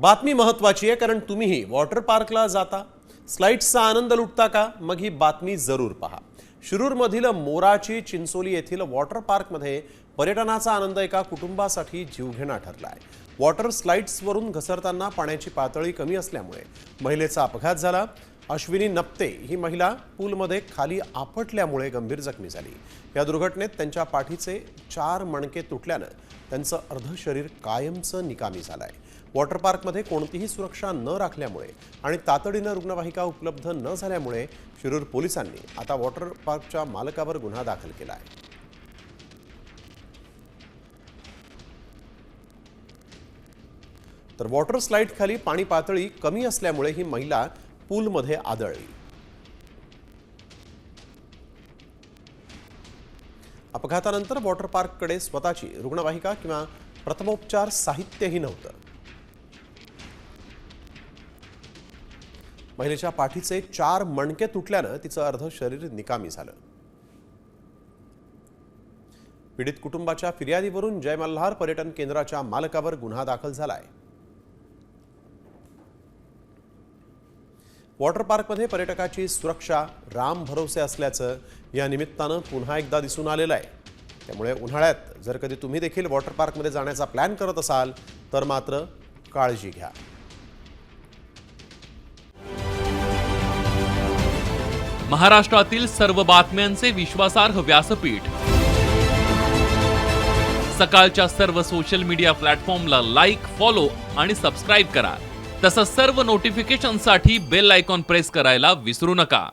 बातमी महत्त्वाची आहे, कारण तुम्हीही वॉटर पार्कला जाता, स्लाइड्सचा आनंद लुटता का? मग ही बातमी जरूर पहा। शिरूरमधील मोराची चिंचोली येथील वॉटर पार्कमध्ये पर्यटनाचा आनंद एका कुटुंबासाठी जीवघेणा ठरला आहे। वॉटर स्लाइड्सवरून घसरताना पाण्याची पातळी कमी असल्यामुळे महिलेचा अपघात झाला। अश्विनी नप्ते ही महिला पूलमध्ये खाली आपटल्यामुळे गंभीर जखमी झाली। या दुर्घटनेत त्यांच्या पाठीचे 4 मणके तुटल्याने त्यांचं अर्ध शरीर कायमचं निकामी झालं आहे। वॉटर पार्कमध्ये कोणतीही सुरक्षा न राखल्यामुळे आणि तातडीने रुग्णवाहिका उपलब्ध न झाल्यामुळे शिरूर पोलिसांनी आता वॉटर पार्कच्या मालकावर गुन्हा दाखल केला आहे। तर वॉटर स्लाइड खाली पाणी पातळी कमी असल्यामुळे ही महिला पूलमध्ये आदळली। अपघातानंतर वॉटर पार्ककडे स्वतःची रुग्णवाहिका किंवा प्रथमोपचार साहित्यही नव्हतं। महिलेच्या पाठीचे 4 मणके तुटल्याने तिचं अर्ध शरीर निकामी झालं। पीडित कुटुंबाच्या फिर्यादीवरून जय मल्हार पर्यटन केंद्राच्या मालकावर गुन्हा दाखल झालाय। वॉटर पार्कमध्ये पर्यटकाची सुरक्षा राम भरोसे असल्याचं या निमित्तानं पुन्हा एकदा दिसून आलेलं आहे। त्यामुळे उन्हाळ्यात जर कधी तुम्ही देखील वॉटर पार्कमध्ये जाण्याचा प्लॅन करत असाल तर मात्र काळजी घ्या। महाराष्ट्रातील सर्व बातम्यांचे विश्वासार्ह व्यासपीठ, सकाळच्या सर्व सोशल मीडिया प्लॅटफॉर्मला लाईक, फॉलो आणि सबस्क्राईब करा। तसंच सर्व नोटिफिकेशनसाठी बेल आयकॉन प्रेस करायला विसरू नका।